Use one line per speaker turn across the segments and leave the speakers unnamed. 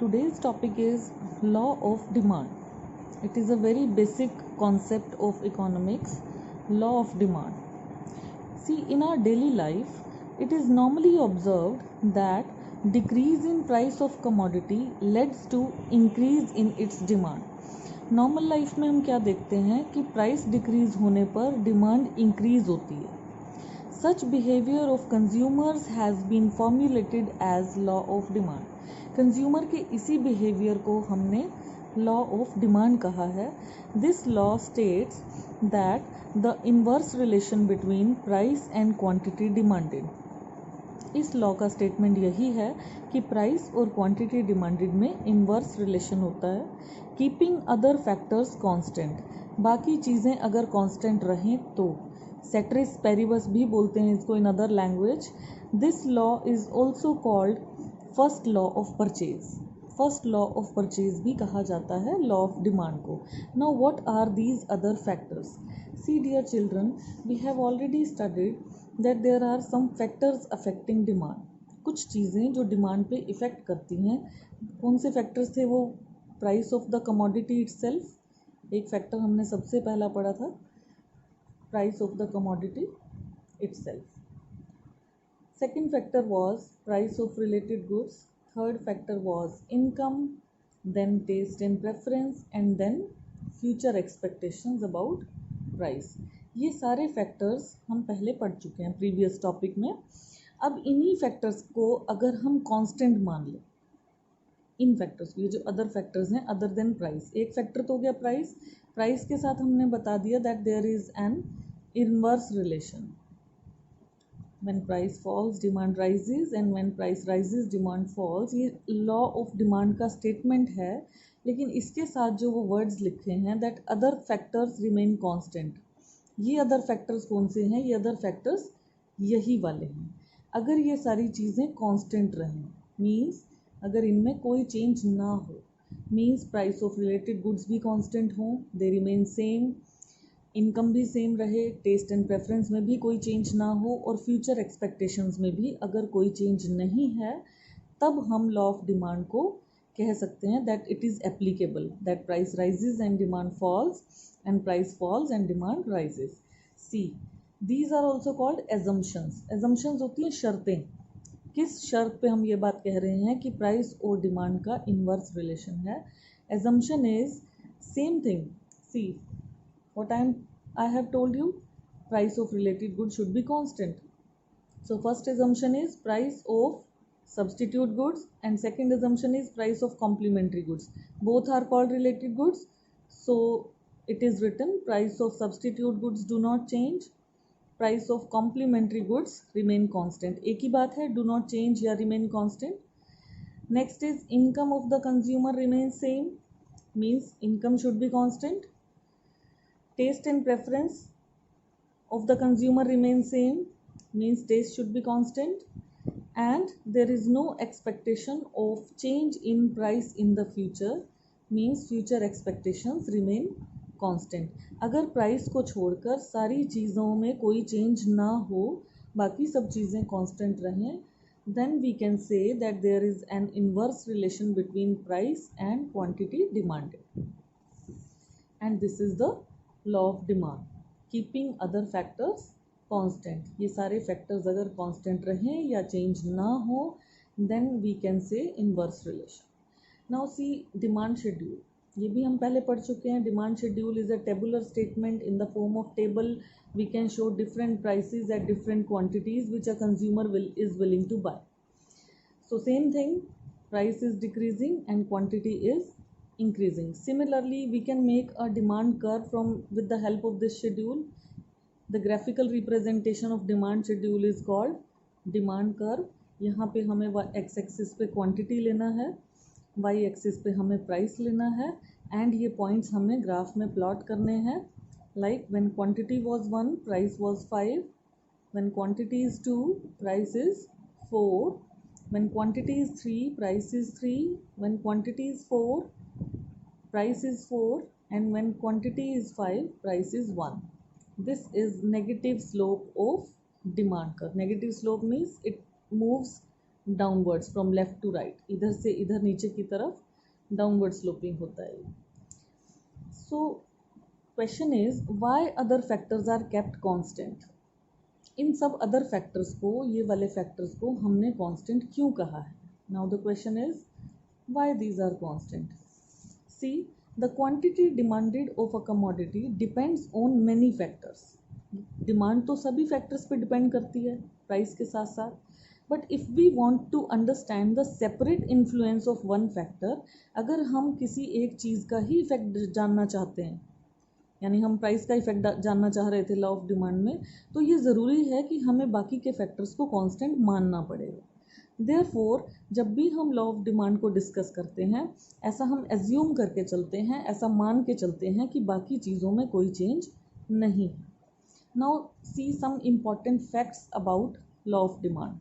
Today's topic is law of demand. It is a very basic concept of economics, law of demand. See, in our daily life, it is normally observed that decrease in price of commodity leads to increase in its demand. Normal life में हम क्या देखते हैं कि price decrease होने पर demand increase होती है. Such behavior of consumers has been formulated as law of demand. Consumer के इसी बिहेवियर को हमने लॉ ऑफ डिमांड कहा है. This law states that the inverse relation between price and quantity demanded. इस लॉ का स्टेटमेंट यही है कि प्राइस और क्वांटिटी डिमांडेड में इनवर्स रिलेशन होता है. Keeping other factors constant. बाकी चीज़ें अगर कांस्टेंट रहें तो सेट्रिस पेरिबस भी बोलते हैं इसको in other language. This law is also called first law of purchase. First law of purchase भी कहा जाता है लॉ ऑफ डिमांड को. Now what are these other factors? See dear children, we have already studied that there are some factors affecting demand. कुछ चीज़ें जो demand पे effect करती हैं. कौन से फैक्टर्स थे वो? Price of the commodity itself, एक फैक्टर हमने सबसे पहला पढ़ा था, price of the commodity itself. Second factor was price of related goods. Third factor was income, then taste and preference, and then future expectations about price. ये सारे factors हम पहले पढ़ चुके हैं प्रीवियस टॉपिक में. अब इन्हीं फैक्टर्स को अगर हम कांस्टेंट मान लें, इन फैक्टर्स को, ये जो अदर फैक्टर्स हैं अदर देन प्राइस. एक फैक्टर तो हो गया प्राइस. प्राइस के साथ हमने बता दिया that there is an inverse relation. When price falls demand rises and when price rises demand falls. ये लॉ ऑफ डिमांड का स्टेटमेंट है, लेकिन इसके साथ जो वो वर्ड्स लिखे हैं that other factors remain constant. ये अदर फैक्टर्स कौन से हैं? ये अदर फैक्टर्स यही वाले हैं. अगर ये सारी चीज़ें कांस्टेंट रहें, मीन्स अगर इनमें कोई चेंज ना हो, means price of related goods भी कांस्टेंट हों, दे रिमेन सेम, इनकम भी सेम रहे, टेस्ट एंड प्रेफरेंस में भी कोई चेंज ना हो, और फ्यूचर एक्सपेक्टेशंस में भी अगर कोई चेंज नहीं है, तब हम लॉ ऑफ डिमांड को कह सकते हैं that it is applicable, that price rises and demand falls and price falls and demand rises. See, these are also called assumptions. Assumptions होती हैं शर्तें. किस शर्त पे हम ये बात कह रहे हैं कि प्राइस और डिमांड का इनवर्स रिलेशन है? Assumption is same thing. See, what I have told you, price of related goods should be constant. So first assumption is price of substitute goods, and second assumption is price of complementary goods. Both are called related goods, so it is written price of substitute goods do not change, price of complementary goods remain constant. एक ही बात है, do not change या remain constant. Next is income of the consumer remains same, means income should be constant. Taste and preference of the consumer remains same, means taste should be constant. And there is no expectation of change in price in the future, means future expectations remain constant. अगर price को छोड़कर सारी चीज़ों में कोई change ना हो, बाकी सब चीज़ें कांस्टेंट रहें, then we can say that there is an inverse relation between price and quantity demanded. And this is the law of demand. Keeping other factors constant. ये सारे फैक्टर्स अगर कांस्टेंट रहें या चेंज ना हो, then we can say inverse relation. Now see, demand schedule. ये भी हम पहले पढ़ चुके हैं. Demand schedule is a tabular statement. In the form of table we can show different prices at different quantities which a consumer is willing to buy. So same thing, price is decreasing and quantity is increasing. Similarly, we can make a demand curve with the help of this schedule. The graphical representation of demand schedule is called demand curve. यहाँ पे हमें x axis पे quantity लेना है, y axis पे हमें price लेना है, एंड ये पॉइंट्स हमें ग्राफ में प्लॉट करने हैं. Like when quantity was 1, price was 5. When quantity is 2, price is 4. When quantity is 3, price is 3. When quantity is 4, price is 4. And when quantity is 5, price is 1. This is negative slope of demand curve. Negative slope means it moves downwards from left to right, इधर से इधर नीचे की तरफ downward sloping होता है। So question is why other factors are kept constant. इन सब अदर फैक्टर्स को, ये वाले फैक्टर्स को हमने कांस्टेंट क्यों कहा है। Now the question is why these are constant. See the quantity demanded of a commodity depends on many factors. Demand तो सभी फैक्टर्स पे डिपेंड करती है प्राइस के साथ साथ, but if we want to understand the separate influence of one factor, अगर हम किसी एक चीज़ का ही इफेक्ट जानना चाहते हैं, यानी हम प्राइस का इफेक्ट जानना चाह रहे थे लॉ ऑफ डिमांड में, तो ये ज़रूरी है कि हमें बाकी के फैक्टर्स को कांस्टेंट मानना पड़ेगा। देयरफॉर जब भी हम लॉ ऑफ डिमांड को डिस्कस करते हैं, ऐसा हम एज्यूम करके चलते हैं, ऐसा मान के चलते हैं कि बाकी चीज़ों में कोई चेंज नहीं है। Now see some important facts about law of demand.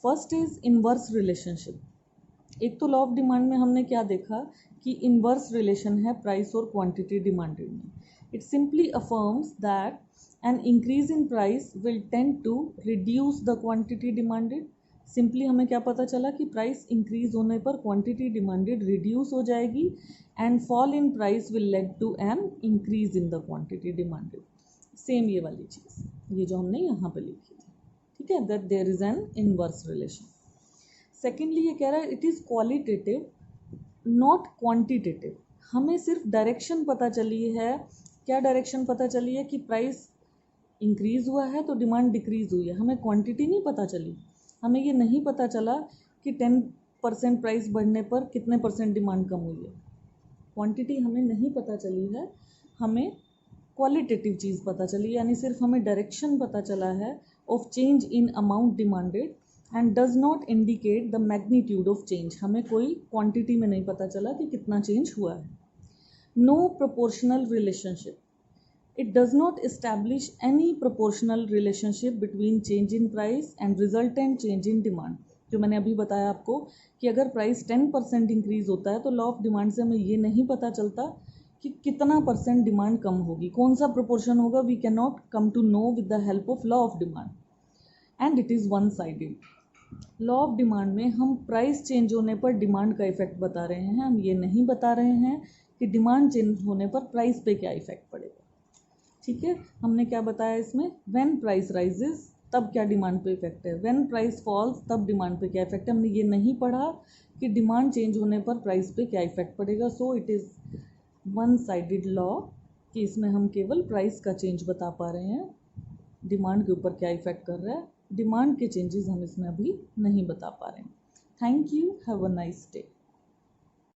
First is inverse relationship. एक तो लॉ ऑफ डिमांड में हमने क्या देखा कि इनवर्स रिलेशन है प्राइस और क्वांटिटी डिमांडेड में। It simply affirms that an increase in price will tend to reduce the quantity demanded. Simply हमें क्या पता चला कि प्राइस इंक्रीज होने पर क्वांटिटी डिमांडेड रिड्यूस हो जाएगी, and fall in price will lead to an increase in the quantity demanded. Same ये वाली चीज़, ये जो हमने यहाँ पे लिखी थी, ठीक है, that there is an inverse relation. Secondly ये कह रहा है it is qualitative not quantitative. हमें सिर्फ डायरेक्शन पता चली है। क्या डायरेक्शन पता चली है कि प्राइस इंक्रीज हुआ है तो डिमांड डिक्रीज हुई है, हमें क्वांटिटी नहीं पता चली। हमें ये नहीं पता चला कि 10% प्राइस बढ़ने पर कितने % डिमांड कम हुई है। क्वांटिटी हमें नहीं पता चली है, हमें क्वालिटेटिव चीज़ पता चली, यानी सिर्फ हमें डायरेक्शन पता चला है of change in amount demanded and does not indicate the magnitude of change. हमें कोई क्वांटिटी में नहीं पता चला कि कितना चेंज हुआ है। No proportional relationship. It does not establish any proportional relationship between change in price and resultant change in demand। जो मैंने अभी बताया आपको कि अगर प्राइस 10% इंक्रीज होता है तो लॉ ऑफ डिमांड से हमें ये नहीं पता चलता कि कितना % डिमांड कम होगी, कौन सा प्रोपोर्शन होगा। We can not come to know with the help of law of demand, and it is one sided. Law of demand में हम प्राइस चेंज होने पर डिमांड का इफेक्ट बता रहे हैं, हम ये नहीं बता रहे हैं कि डिमांड चेंज होने पर प्राइस पे क्या इफेक्ट पड़ेगा। ठीक है, हमने क्या बताया इसमें, व्हेन प्राइस राइजेस तब क्या डिमांड पे इफेक्ट है, व्हेन प्राइस फॉल्स तब डिमांड पे क्या इफेक्ट है। हमने ये नहीं पढ़ा कि डिमांड चेंज होने पर प्राइस पे क्या इफेक्ट पड़ेगा। So it is one sided law कि इसमें हम केवल प्राइस का चेंज बता पा रहे हैं, डिमांड के ऊपर क्या इफेक्ट कर रहा है, डिमांड के चेंजेस हम इसमें अभी नहीं बता पा रहे हैं। Thank you, have a nice day.